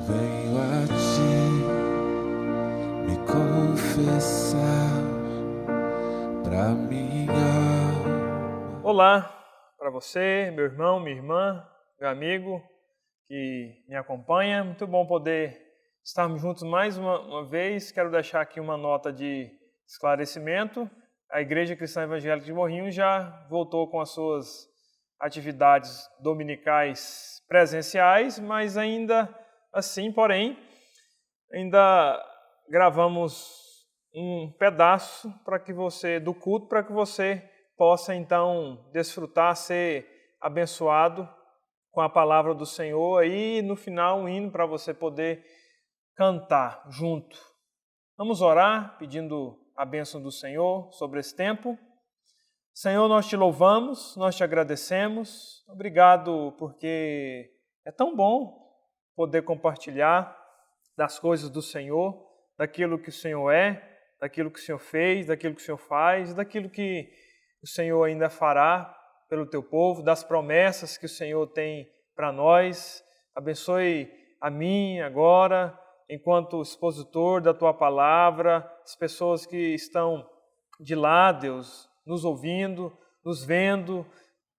Venho a ti me confessar pra minha alma. Olá para você, meu irmão, minha irmã, meu amigo que me acompanha. Muito bom poder estarmos juntos mais uma vez. Quero deixar aqui uma nota de esclarecimento. A Igreja Cristã Evangélica de Morrinhos já voltou com as suas atividades dominicais presenciais, mas ainda assim, porém, ainda gravamos um pedaço do culto para que você possa então desfrutar, ser abençoado com a palavra do Senhor e no final um hino para você poder cantar junto. Vamos orar pedindo a bênção do Senhor sobre esse tempo. Senhor, nós te louvamos, nós te agradecemos. Obrigado porque é tão bom poder compartilhar das coisas do Senhor, daquilo que o Senhor é, daquilo que o Senhor fez, daquilo que o Senhor faz, daquilo que o Senhor ainda fará pelo teu povo, das promessas que o Senhor tem para nós. Abençoe a mim agora, enquanto expositor da tua palavra, as pessoas que estão de lá, Deus, nos ouvindo, nos vendo.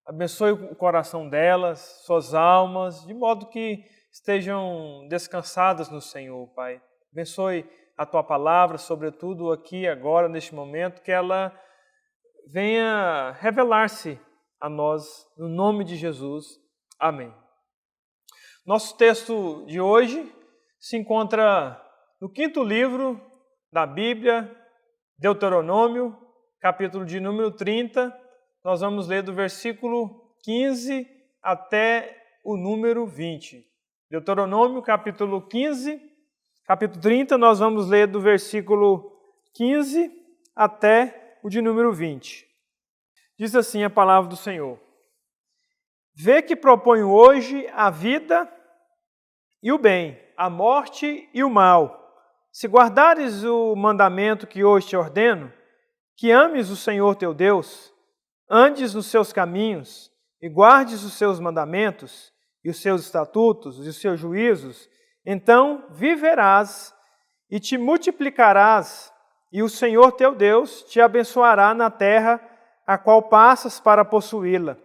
Abençoe o coração delas, suas almas, de modo que estejam descansadas no Senhor, Pai. Abençoe a tua palavra, sobretudo aqui, agora, neste momento, que ela venha revelar-se a nós, no nome de Jesus. Amém. Nosso texto de hoje se encontra no 5º livro da Bíblia, Deuteronômio, capítulo de número 30. Nós vamos ler do versículo 15 até o número 20. Deuteronômio, capítulo 30, nós vamos ler do versículo 15 até o de número 20. Diz assim a palavra do Senhor: Vê que proponho hoje a vida e o bem, a morte e o mal. Se guardares o mandamento que hoje te ordeno, que ames o Senhor teu Deus, andes nos seus caminhos e guardes os seus mandamentos e os seus estatutos e os seus juízos, então viverás e te multiplicarás, e o Senhor teu Deus te abençoará na terra a qual passas para possuí-la.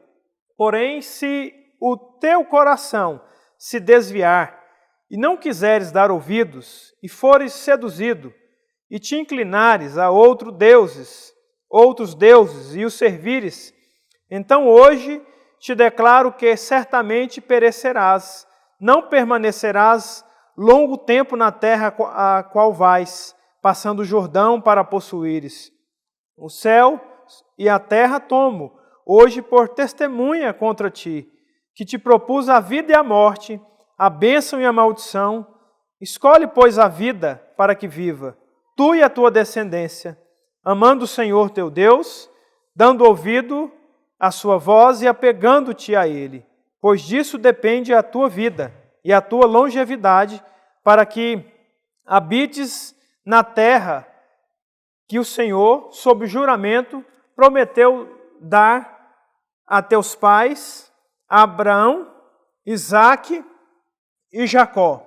Porém, se o teu coração se desviar e não quiseres dar ouvidos, e fores seduzido, e te inclinares a outros deuses, e os servires, então hoje te declaro que certamente perecerás, não permanecerás longo tempo na terra a qual vais, passando o Jordão para possuíres. O céu e a terra tomo hoje por testemunha contra ti, que te propus a vida e a morte, a bênção e a maldição. Escolhe, pois, a vida para que viva, tu e a tua descendência, amando o Senhor teu Deus, dando ouvido à sua voz e apegando-te a Ele, pois disso depende a tua vida e a tua longevidade, para que habites na terra que o Senhor, sob juramento, prometeu dar a teus pais, Abraão, Isaque e Jacó.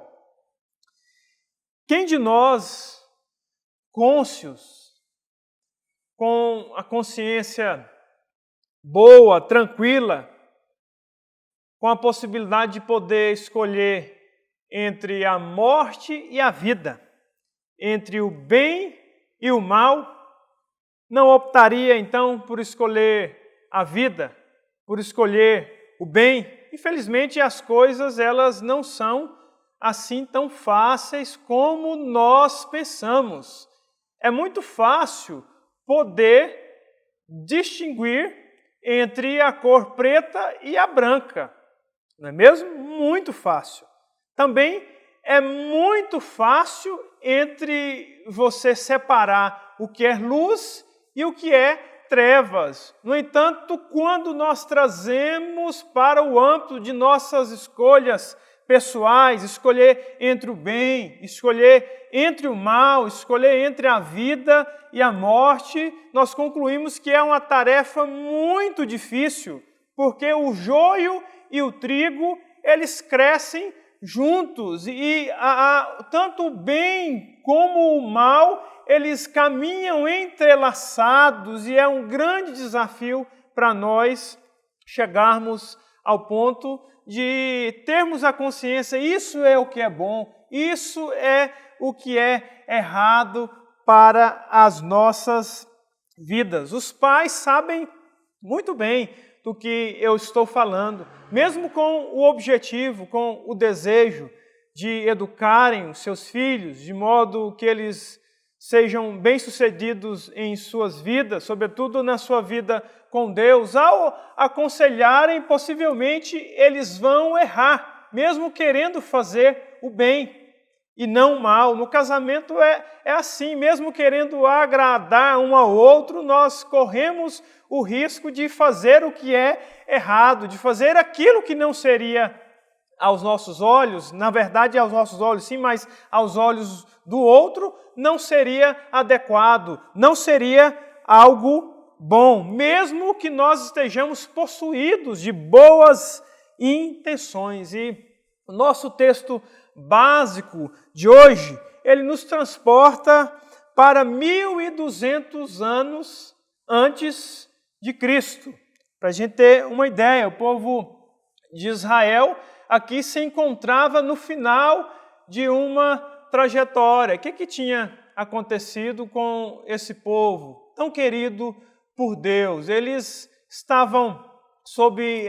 Quem de nós, cônscios, com a consciência boa, tranquila, com a possibilidade de poder escolher entre a morte e a vida, entre o bem e o mal, não optaria então por escolher a vida, por escolher o bem? Infelizmente as coisas elas não são assim tão fáceis como nós pensamos. É muito fácil poder distinguir entre a cor preta e a branca, não é mesmo? Muito fácil. Também é muito fácil entre você separar o que é luz e o que é trevas. No entanto, quando nós trazemos para o âmbito de nossas escolhas pessoais, escolher entre o bem, escolher entre o mal, escolher entre a vida e a morte, nós concluímos que é uma tarefa muito difícil, porque o joio e o trigo, eles crescem juntos e tanto o bem como o mal, eles caminham entrelaçados e é um grande desafio para nós chegarmos ao ponto de termos a consciência, isso é o que é bom, isso é o que é errado para as nossas vidas. Os pais sabem muito bem do que eu estou falando, mesmo com o objetivo, com o desejo de educarem os seus filhos, de modo que eles sejam bem-sucedidos em suas vidas, sobretudo na sua vida com Deus. Ao aconselharem, possivelmente eles vão errar, mesmo querendo fazer o bem e não o mal. No casamento é assim, mesmo querendo agradar um ao outro, nós corremos o risco de fazer o que é errado, de fazer aquilo que não seria aos nossos olhos, na verdade aos nossos olhos sim, mas aos olhos do outro não seria adequado, não seria algo bom, mesmo que nós estejamos possuídos de boas intenções. E o nosso texto básico de hoje, ele nos transporta para 1200 anos antes de Cristo. Para a gente ter uma ideia, o povo de Israel aqui se encontrava no final de uma trajetória. O que tinha acontecido com esse povo tão querido por Deus? Eles estavam sob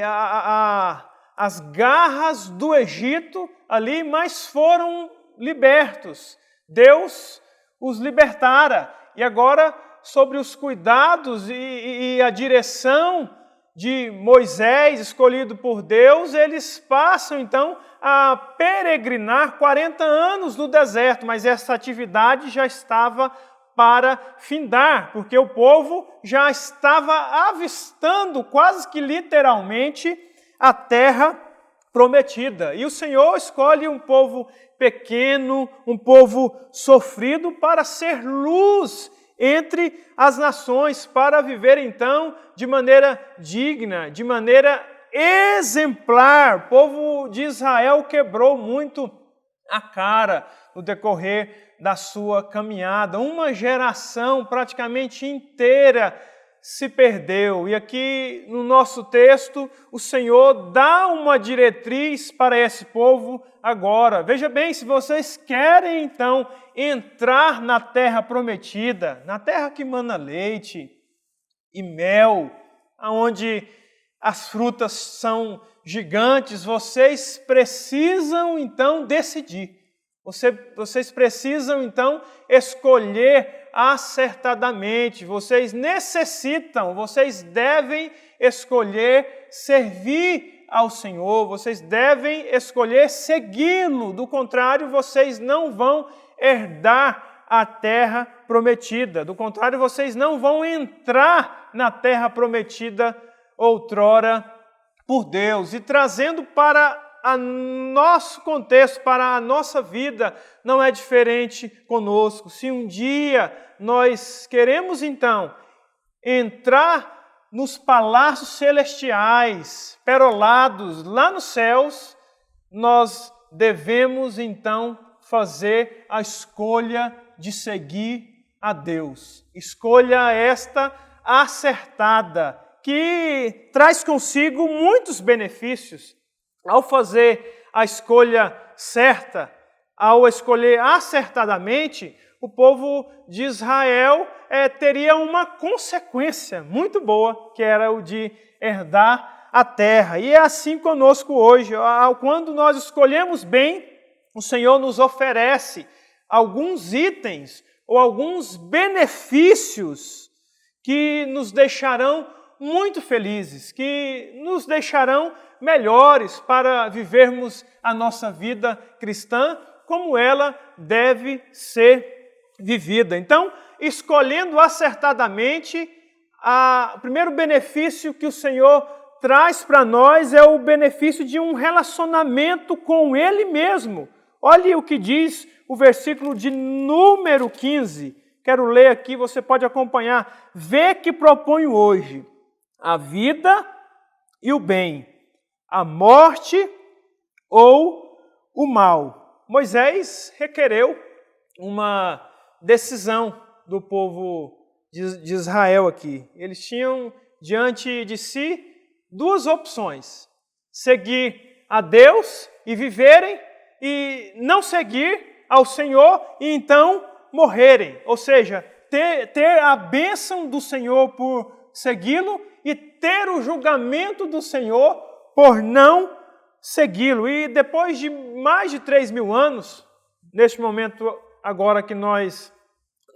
as garras do Egito ali, mas foram libertos. Deus os libertara e agora, sobre os cuidados e a direção de Moisés, escolhido por Deus, eles passam então a peregrinar 40 anos no deserto, mas essa atividade já estava para findar, porque o povo já estava avistando quase que literalmente a terra prometida. E o Senhor escolhe um povo pequeno, um povo sofrido para ser luz entre as nações, para viver então de maneira digna, de maneira exemplar. O povo de Israel quebrou muito a cara no decorrer da sua caminhada. Uma geração praticamente inteira se perdeu. E aqui no nosso texto, o Senhor dá uma diretriz para esse povo agora. Veja bem, se vocês querem então entrar na terra prometida, na terra que mana leite e mel, onde as frutas são gigantes, vocês precisam então decidir. Vocês precisam então escolher acertadamente. Vocês necessitam, vocês devem escolher servir ao Senhor. Vocês devem escolher segui-lo. Do contrário, vocês não vão herdar a terra prometida. Do contrário, vocês não vão entrar na terra prometida outrora por Deus. E trazendo para o nosso contexto, para a nossa vida, não é diferente conosco. Se um dia nós queremos então entrar nos palácios celestiais, perolados lá nos céus, nós devemos então fazer a escolha de seguir a Deus. Escolha esta acertada, que traz consigo muitos benefícios. Ao fazer a escolha certa, ao escolher acertadamente, o povo de Israel teria uma consequência muito boa, que era o de herdar a terra. E é assim conosco hoje. Quando nós escolhemos bem, o Senhor nos oferece alguns itens ou alguns benefícios que nos deixarão muito felizes, que nos deixarão melhores para vivermos a nossa vida cristã como ela deve ser vivida. Então, escolhendo acertadamente, o primeiro benefício que o Senhor traz para nós é o benefício de um relacionamento com Ele mesmo. Olhe o que diz o versículo de número 15. Quero ler aqui, você pode acompanhar. Vê que proponho hoje a vida e o bem, a morte ou o mal. Moisés requereu uma decisão do povo de Israel aqui. Eles tinham diante de si duas opções: seguir a Deus e viverem, e não seguir ao Senhor e então morrerem. Ou seja, ter a bênção do Senhor por segui-lo e ter o julgamento do Senhor por não segui-lo. E depois de mais de 3.000 anos, neste momento agora que nós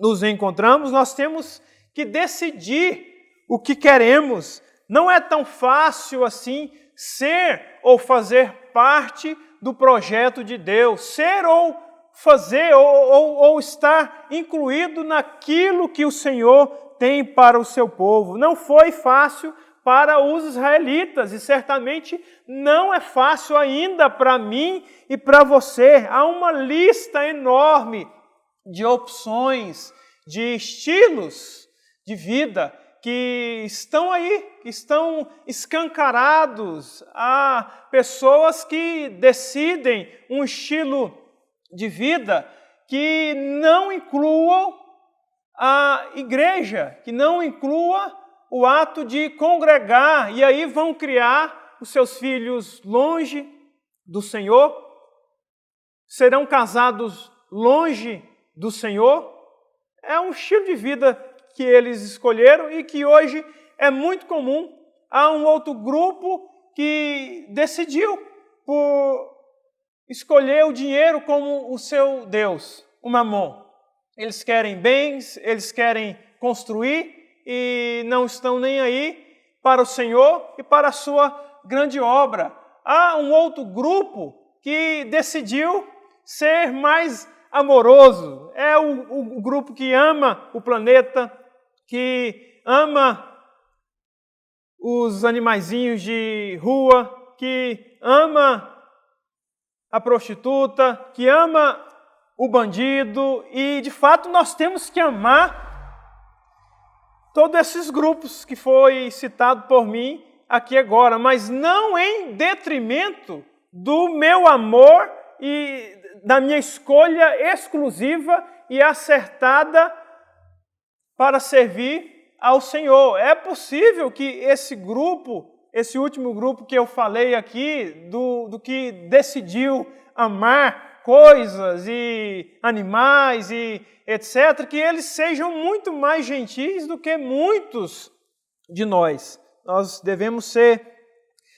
nos encontramos, nós temos que decidir o que queremos. Não é tão fácil assim ser ou fazer parte do projeto de Deus, ser ou fazer ou estar incluído naquilo que o Senhor tem para o seu povo. Não foi fácil para os israelitas e certamente não é fácil ainda para mim e para você. Há uma lista enorme de opções, de estilos de vida que estão aí, que estão escancarados. Há pessoas que decidem um estilo de vida que não incluam a igreja, que não inclua o ato de congregar, e aí vão criar os seus filhos longe do Senhor, serão casados longe do Senhor. É um estilo de vida que eles escolheram e que hoje é muito comum. Há um outro grupo que decidiu por escolher o dinheiro como o seu Deus, o Mamon. Eles querem bens, eles querem construir e não estão nem aí para o Senhor e para a sua grande obra. Há um outro grupo que decidiu ser mais amoroso. É o grupo que ama o planeta, que ama os animaizinhos de rua, que ama a prostituta, que ama o bandido, e de fato nós temos que amar todos esses grupos que foi citado por mim aqui agora, mas não em detrimento do meu amor e da minha escolha exclusiva e acertada para servir ao Senhor. É possível que esse grupo, esse último grupo que eu falei aqui, do que decidiu amar coisas e animais e etc., que eles sejam muito mais gentis do que muitos de nós. Nós devemos ser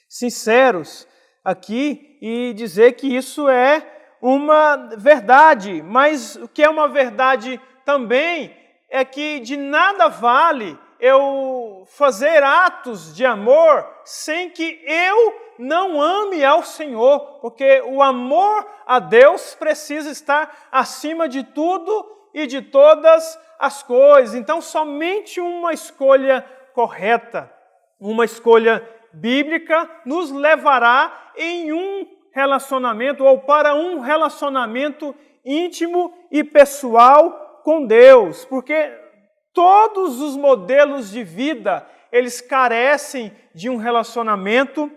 sinceros aqui e dizer que isso é uma verdade, mas o que é uma verdade também é que de nada vale eu fazer atos de amor sem que eu não ame ao Senhor, porque o amor a Deus precisa estar acima de tudo e de todas as coisas. Então, somente uma escolha correta, uma escolha bíblica, nos levará em um relacionamento ou para um relacionamento íntimo e pessoal com Deus, porque todos os modelos de vida, eles carecem de um relacionamento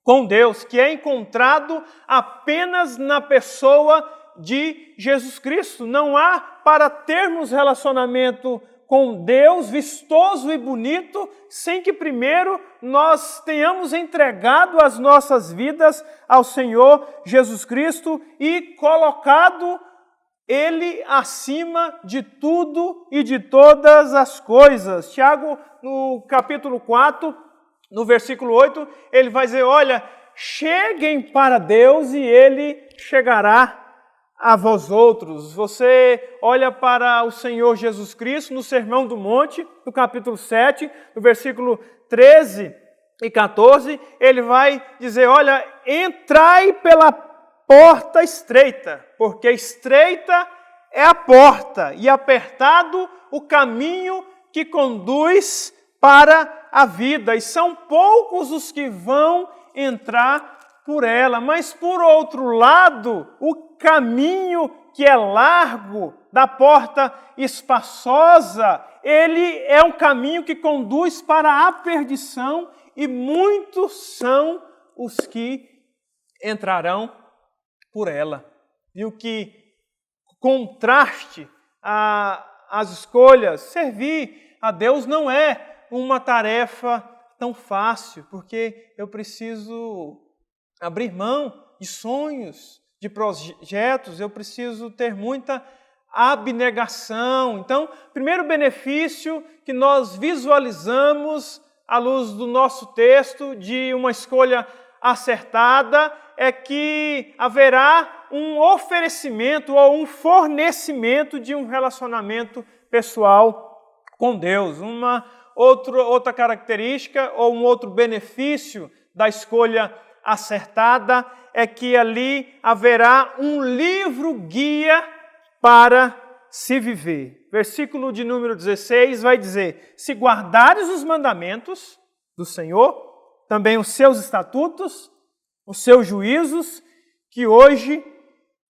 com Deus, que é encontrado apenas na pessoa de Jesus Cristo. Não há para termos relacionamento com Deus vistoso e bonito, sem que primeiro nós tenhamos entregado as nossas vidas ao Senhor Jesus Cristo e colocado Ele acima de tudo e de todas as coisas. Tiago, no capítulo 4, no versículo 8, ele vai dizer, olha, cheguem para Deus e Ele chegará a vós outros. Você olha para o Senhor Jesus Cristo no Sermão do Monte, no capítulo 7, no versículo 13 e 14, ele vai dizer, olha, entrai pela porta estreita, porque estreita é a porta e apertado o caminho que conduz para a vida, e são poucos os que vão entrar por ela. Mas, por outro lado, o caminho que é largo, da porta espaçosa, ele é um caminho que conduz para a perdição, e muitos são os que entrarão por ela. Viu que contraste às escolhas, servir a Deus não é uma tarefa tão fácil, porque eu preciso abrir mão de sonhos, de projetos, eu preciso ter muita abnegação. Então, primeiro benefício que nós visualizamos à luz do nosso texto de uma escolha acertada é que haverá um oferecimento ou um fornecimento de um relacionamento pessoal com Deus. Uma outra característica ou um outro benefício da escolha acertada é que ali haverá um livro guia para se viver. Versículo de número 16 vai dizer: se guardares os mandamentos do Senhor, também os seus estatutos, os seus juízos, que hoje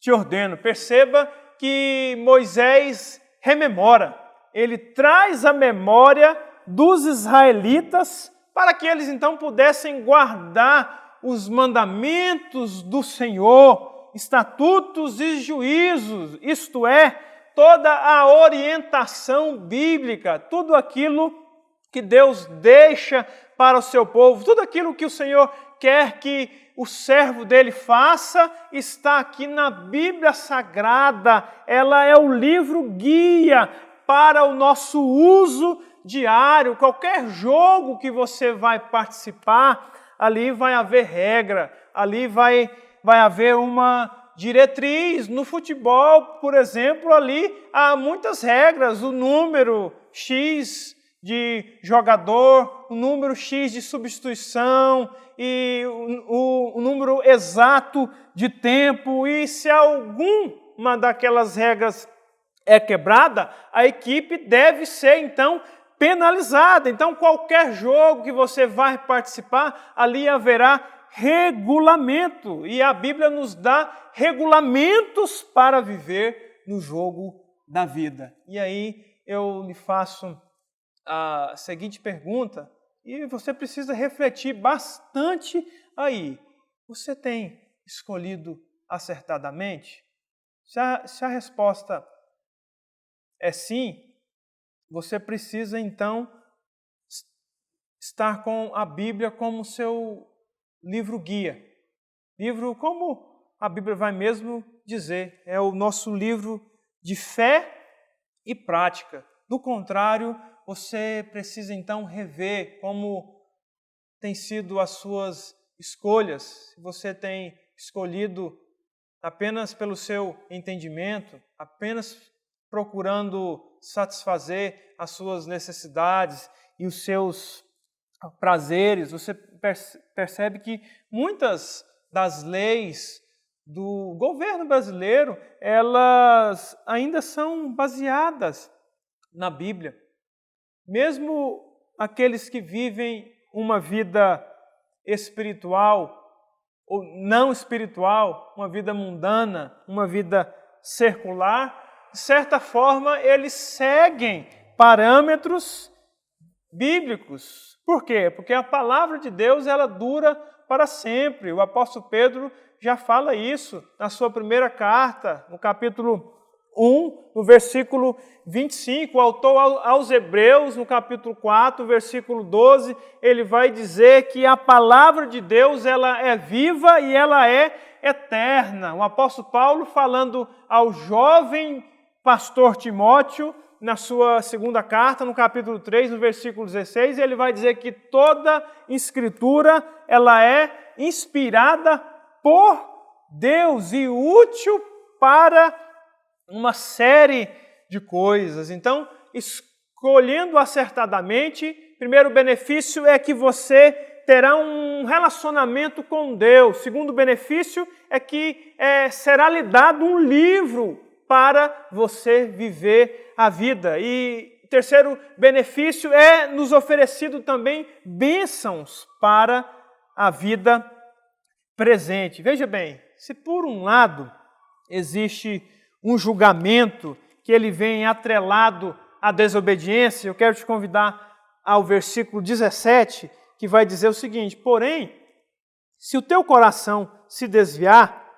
te ordeno. Perceba que Moisés rememora, ele traz a memória dos israelitas para que eles então pudessem guardar os mandamentos do Senhor, estatutos e juízos, isto é, toda a orientação bíblica, tudo aquilo que Deus deixa para o seu povo, tudo aquilo que o Senhor quer que o servo dele faça, está aqui na Bíblia Sagrada. Ela é o livro guia para o nosso uso diário. Qualquer jogo que você vai participar, ali vai haver regra, ali vai haver uma diretriz. No futebol, por exemplo, ali há muitas regras, o número X de jogador, o número X de substituição e o número exato de tempo. E se alguma daquelas regras é quebrada, a equipe deve ser, então, penalizada. Então, qualquer jogo que você vai participar, ali haverá regulamento. E a Bíblia nos dá regulamentos para viver no jogo da vida. E aí eu lhe faço a seguinte pergunta, e você precisa refletir bastante aí. Você tem escolhido acertadamente? Se a resposta é sim, você precisa então estar com a Bíblia como seu livro guia. Livro, como a Bíblia vai mesmo dizer, é o nosso livro de fé e prática. Do contrário, você precisa então rever como tem sido as suas escolhas. Se você tem escolhido apenas pelo seu entendimento, apenas procurando satisfazer as suas necessidades e os seus prazeres, você percebe que muitas das leis do governo brasileiro, elas ainda são baseadas na Bíblia. Mesmo aqueles que vivem uma vida espiritual ou não espiritual, uma vida mundana, uma vida secular, de certa forma eles seguem parâmetros bíblicos. Por quê? Porque a palavra de Deus ela dura para sempre. O apóstolo Pedro já fala isso na sua primeira carta, no capítulo 1, no versículo 25, o autor aos Hebreus, no capítulo 4, versículo 12, ele vai dizer que a palavra de Deus ela é viva e ela é eterna. O apóstolo Paulo, falando ao jovem pastor Timóteo, na sua segunda carta, no capítulo 3, no versículo 16, ele vai dizer que toda escritura ela é inspirada por Deus e útil para uma série de coisas. Então, escolhendo acertadamente, primeiro benefício é que você terá um relacionamento com Deus. Segundo benefício é que será lhe dado um livro para você viver a vida. E terceiro benefício é nos oferecido também bênçãos para a vida presente. Veja bem, se por um lado existe um julgamento que ele vem atrelado à desobediência, eu quero te convidar ao versículo 17, que vai dizer o seguinte: porém, Se o teu coração se desviar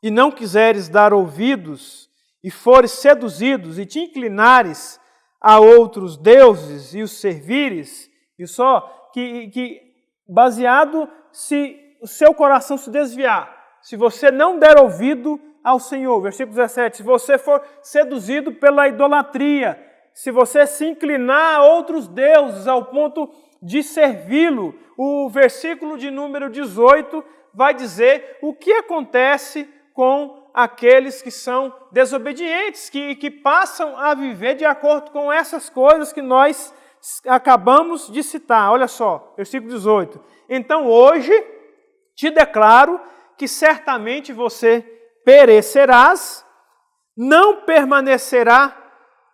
e não quiseres dar ouvidos e fores seduzidos e te inclinares a outros deuses e os servires, e só que baseado se o seu coração se desviar, se você não der ouvido ao Senhor, versículo 17, se você for seduzido pela idolatria, se você se inclinar a outros deuses ao ponto de servi-lo, o versículo de número 18 vai dizer o que acontece com aqueles que são desobedientes, que passam a viver de acordo com essas coisas que nós acabamos de citar. Olha só, versículo 18. Então hoje te declaro que certamente você perecerás, não permanecerá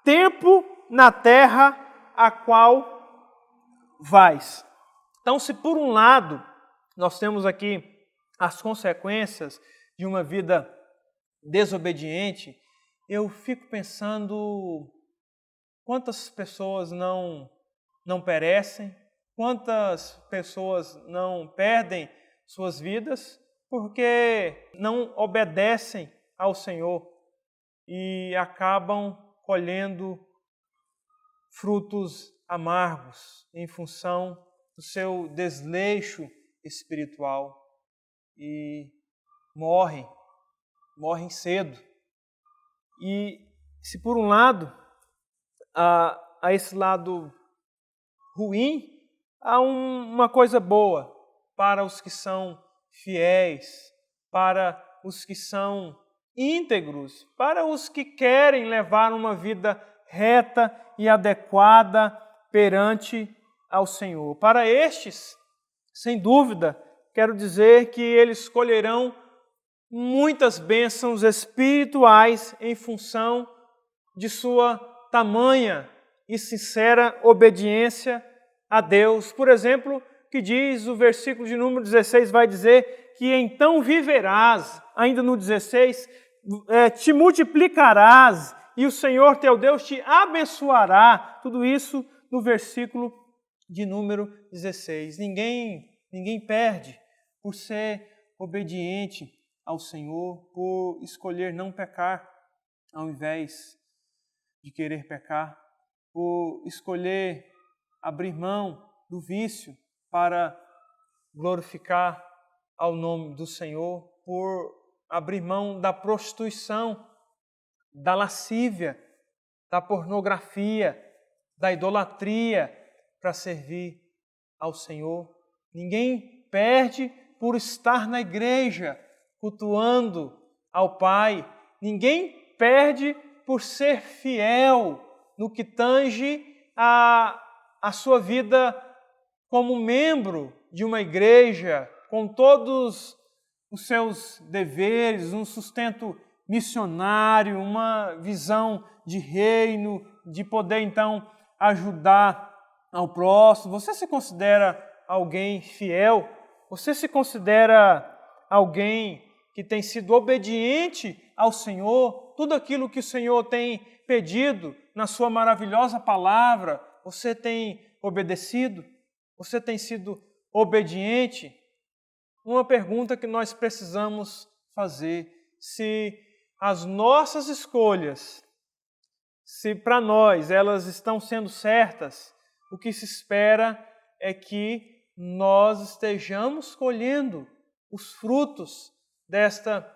tempo na terra a qual vais. Então, se por um lado nós temos aqui as consequências de uma vida desobediente, eu fico pensando quantas pessoas não perecem, quantas pessoas não perdem suas vidas porque não obedecem ao Senhor e acabam colhendo frutos amargos em função do seu desleixo espiritual e morrem cedo. E se por um lado, a esse lado ruim, há uma coisa boa para os que são fiéis, para os que são íntegros, para os que querem levar uma vida reta e adequada perante ao Senhor. Para estes, sem dúvida, quero dizer que eles colherão muitas bênçãos espirituais em função de sua tamanha e sincera obediência a Deus. Por exemplo, que diz o versículo de número 16, vai dizer que então viverás, ainda no 16, te multiplicarás e o Senhor teu Deus te abençoará. Tudo isso no versículo de número 16. Ninguém perde por ser obediente ao Senhor, por escolher não pecar ao invés de querer pecar, por escolher abrir mão do vício para glorificar ao nome do Senhor, por abrir mão da prostituição, da lascívia, da pornografia, da idolatria para servir ao Senhor. Ninguém perde por estar na igreja cultuando ao Pai. Ninguém perde por ser fiel no que tange a sua vida como membro de uma igreja, com todos os seus deveres, um sustento missionário, uma visão de reino, de poder então ajudar ao próximo. Você se considera alguém fiel? Você se considera alguém que tem sido obediente ao Senhor? Tudo aquilo que o Senhor tem pedido na sua maravilhosa palavra, você tem obedecido? Você tem sido obediente? Uma pergunta que nós precisamos fazer: se as nossas escolhas, se para nós elas estão sendo certas, o que se espera é que nós estejamos colhendo os frutos desta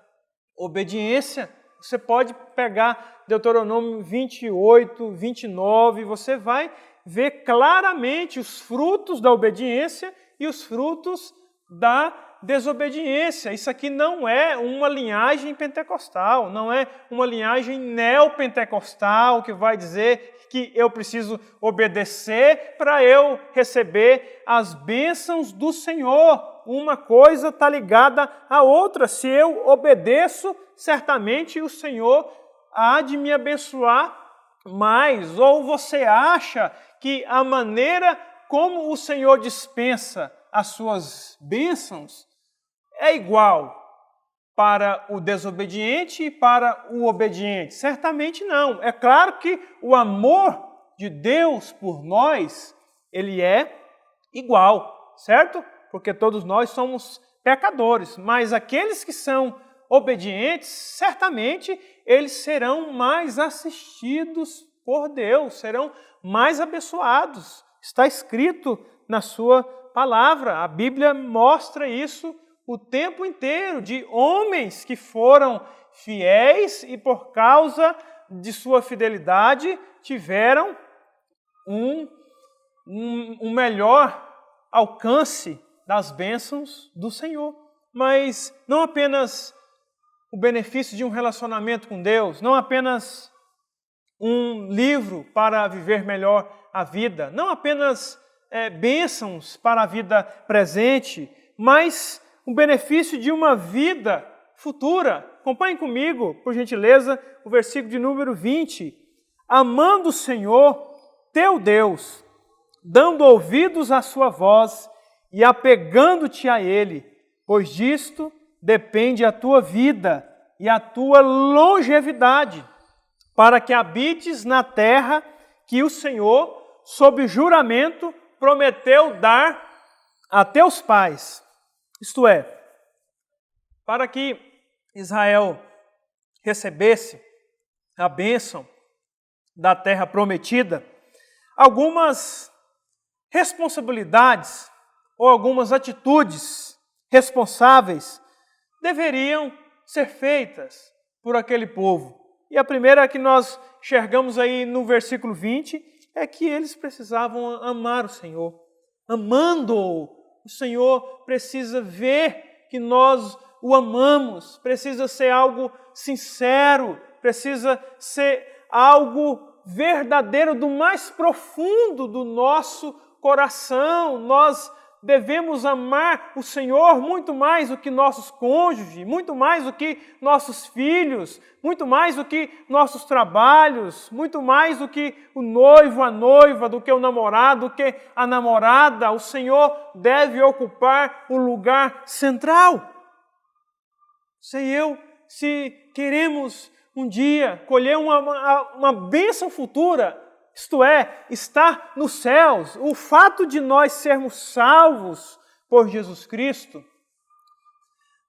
obediência. Você pode pegar Deuteronômio 28, 29, você vai ver claramente os frutos da obediência e os frutos da desobediência. Isso aqui não é uma linhagem pentecostal, não é uma linhagem neopentecostal que vai dizer que eu preciso obedecer para eu receber as bênçãos do Senhor. Uma coisa está ligada à outra. Se eu obedeço, certamente o Senhor há de me abençoar mais. Ou você acha que a maneira como o Senhor dispensa as suas bênçãos é igual para o desobediente e para o obediente? Certamente não. É claro que o amor de Deus por nós, ele é igual, certo? Porque todos nós somos pecadores, mas aqueles que são obedientes, certamente eles serão mais assistidos por Deus, serão mais abençoados. Está escrito na sua palavra, a Bíblia mostra isso o tempo inteiro, de homens que foram fiéis e por causa de sua fidelidade tiveram um melhor alcance das bênçãos do Senhor. Mas não apenas o benefício de um relacionamento com Deus, não apenas um livro para viver melhor a vida, não apenas bênçãos para a vida presente, mas o benefício de uma vida futura. Acompanhe comigo, por gentileza, o versículo de número 20. Amando o Senhor, teu Deus, dando ouvidos à sua voz e apegando-te a Ele, pois disto depende a tua vida e a tua longevidade, para que habites na terra que o Senhor, sob juramento, prometeu dar a teus pais. Isto é, para que Israel recebesse a bênção da terra prometida, algumas responsabilidades ou algumas atitudes responsáveis deveriam ser feitas por aquele povo. E a primeira que nós enxergamos aí no versículo 20 é que eles precisavam amar o Senhor. Amando-o, o Senhor precisa ver que nós o amamos, precisa ser algo sincero, precisa ser algo verdadeiro do mais profundo do nosso coração. Nós devemos amar o Senhor muito mais do que nossos cônjuges, muito mais do que nossos filhos, muito mais do que nossos trabalhos, muito mais do que o noivo, a noiva, do que o namorado, do que a namorada. O Senhor deve ocupar o lugar central. Sei eu, se queremos um dia colher uma bênção futura, isto é, estar nos céus, o fato de nós sermos salvos por Jesus Cristo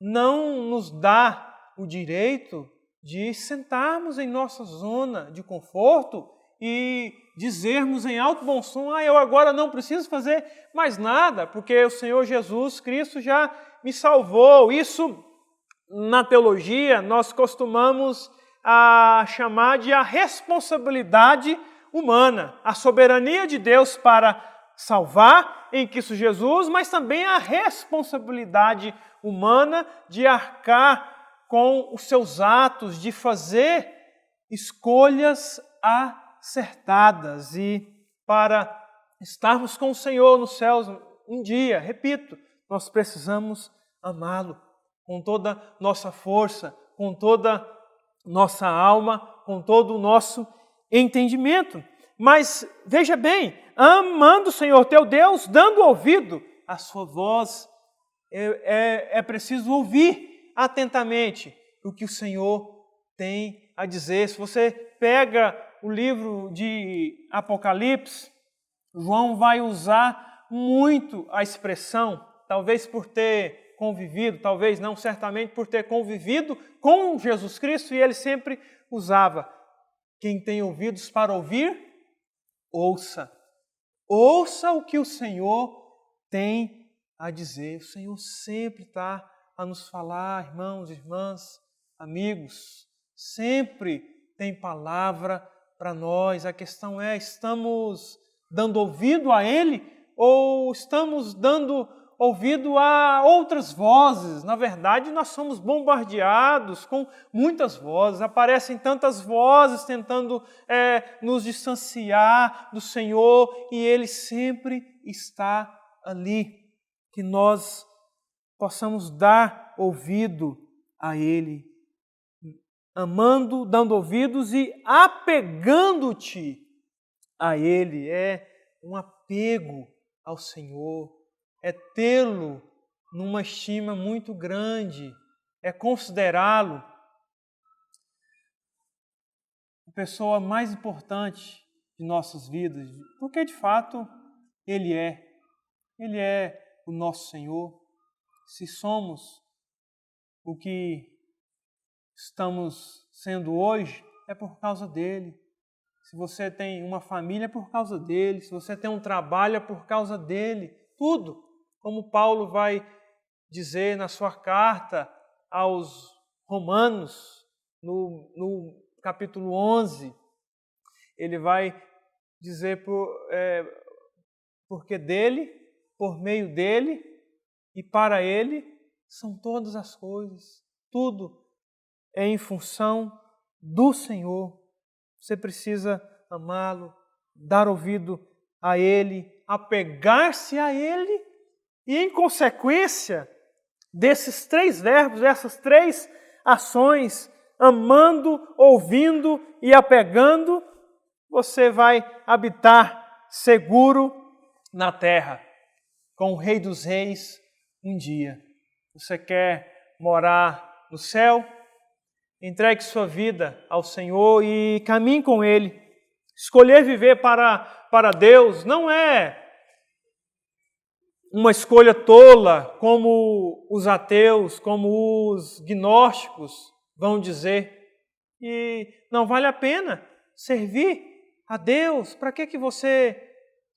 não nos dá o direito de sentarmos em nossa zona de conforto e dizermos em alto bom som: eu agora não preciso fazer mais nada, porque o Senhor Jesus Cristo já me salvou. Isso, na teologia, nós costumamos chamar de a responsabilidade humana, a soberania de Deus para salvar em Cristo Jesus, mas também a responsabilidade humana de arcar com os seus atos, de fazer escolhas acertadas. E para estarmos com o Senhor nos céus um dia, repito, nós precisamos amá-lo com toda nossa força, com toda nossa alma, com todo o nosso entendimento. Mas veja bem, amando o Senhor teu Deus, dando ouvido à sua voz, é preciso ouvir atentamente o que o Senhor tem a dizer. Se você pega o livro de Apocalipse, João vai usar muito a expressão, talvez por ter convivido, talvez não, certamente por ter convivido com Jesus Cristo, e ele sempre usava: quem tem ouvidos para ouvir, ouça. Ouça o que o Senhor tem a dizer. O Senhor sempre está a nos falar, irmãos, irmãs, amigos. Sempre tem palavra para nós. A questão é, estamos dando ouvido a Ele ou estamos dando ouvido a outras vozes? Na verdade, nós somos bombardeados com muitas vozes. Aparecem tantas vozes tentando nos distanciar do Senhor, e Ele sempre está ali. Que nós possamos dar ouvido a Ele, amando, dando ouvidos e apegando-te a Ele. É um apego ao Senhor, é tê-lo numa estima muito grande, é considerá-lo a pessoa mais importante de nossas vidas, porque de fato Ele é o nosso Senhor. se somos o que estamos sendo hoje, é por causa dele. Se você tem uma família, é por causa dele. Se você tem um trabalho, é por causa dele. Tudo, como Paulo vai dizer na sua carta aos Romanos, no capítulo 11, ele vai dizer porque dele, por meio dele e para ele são todas as coisas. Tudo é em função do Senhor. Você precisa amá-lo, dar ouvido a ele, apegar-se a ele e, em consequência desses 3 verbos, dessas 3 ações, amando, ouvindo e apegando, você vai habitar seguro na terra, com o Rei dos Reis um dia. Você quer morar no céu? Entregue sua vida ao Senhor e caminhe com Ele. Escolher viver para Deus não é uma escolha tola, como os ateus, como os gnósticos vão dizer. E não vale a pena servir a Deus. Para que você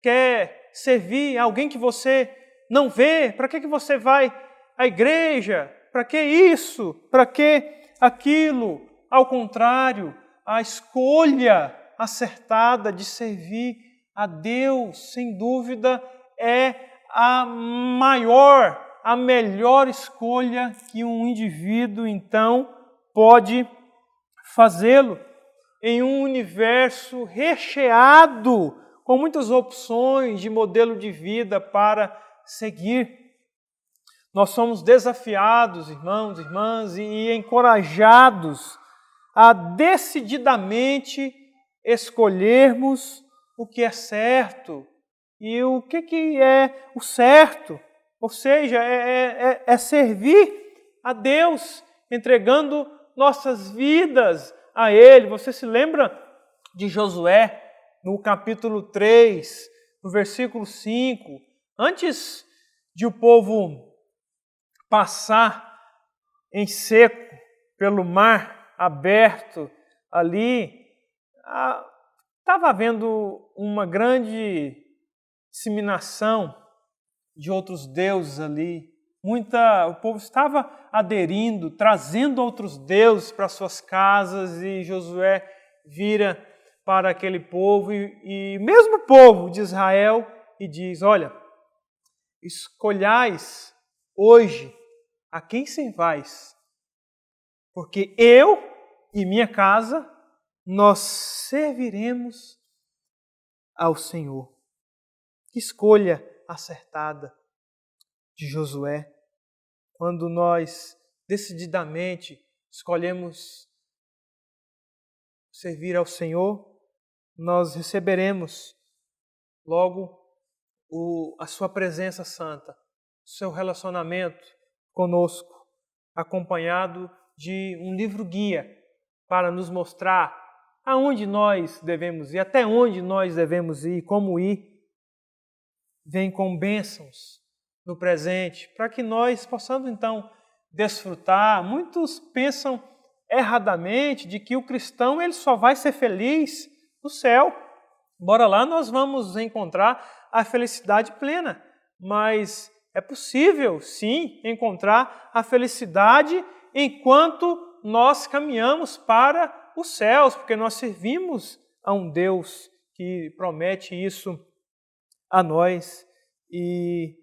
quer servir alguém que você não vê? Para que você vai à igreja? Para que isso? Para que aquilo? Ao contrário, a escolha acertada de servir a Deus, sem dúvida, é a maior, a melhor escolha que um indivíduo, então, pode fazê-lo em um universo recheado com muitas opções de modelo de vida para seguir. Nós somos desafiados, irmãos e irmãs, e encorajados a decididamente escolhermos o que é certo. E o que é o certo? Ou seja, é servir a Deus, entregando nossas vidas a Ele. Você se lembra de Josué, no capítulo 3, no versículo 5? Antes de o povo passar em seco pelo mar aberto ali, estava havendo uma grande disseminação de outros deuses ali. O povo estava aderindo, trazendo outros deuses para suas casas, e Josué vira para aquele povo e mesmo o povo de Israel e diz: olha, escolhais hoje a quem servais, porque eu e minha casa, nós serviremos ao Senhor. Que escolha acertada de Josué, quando nós decididamente escolhemos servir ao Senhor, nós receberemos logo a sua presença santa, o seu relacionamento conosco, acompanhado de um livro-guia para nos mostrar aonde nós devemos ir, até onde nós devemos ir, como ir. Vem com bênçãos no presente, para que nós possamos então desfrutar. Muitos pensam erradamente de que o cristão ele só vai ser feliz no céu. Bora lá, nós vamos encontrar a felicidade plena, mas é possível sim encontrar a felicidade enquanto nós caminhamos para os céus, porque nós servimos a um Deus que promete isso a nós. E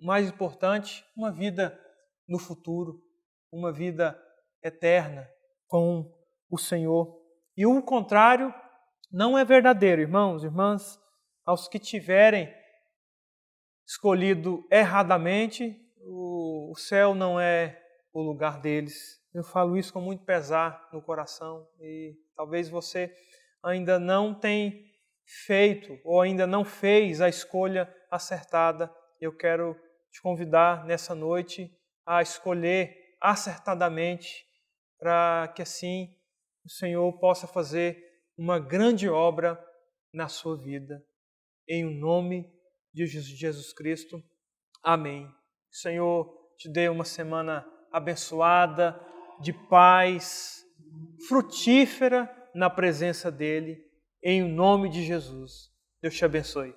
mais importante, uma vida no futuro, uma vida eterna com o Senhor. E o contrário não é verdadeiro, irmãos e irmãs. Aos que tiverem escolhido erradamente, o céu não é o lugar deles. Eu falo isso com muito pesar no coração, e talvez você ainda não tenha feito ou ainda não fez a escolha acertada. Eu quero te convidar nessa noite a escolher acertadamente, para que assim o Senhor possa fazer uma grande obra na sua vida. Em nome de Jesus Cristo. Amém. Senhor, te dê uma semana abençoada, de paz, frutífera na presença dEle, em nome de Jesus. Deus te abençoe.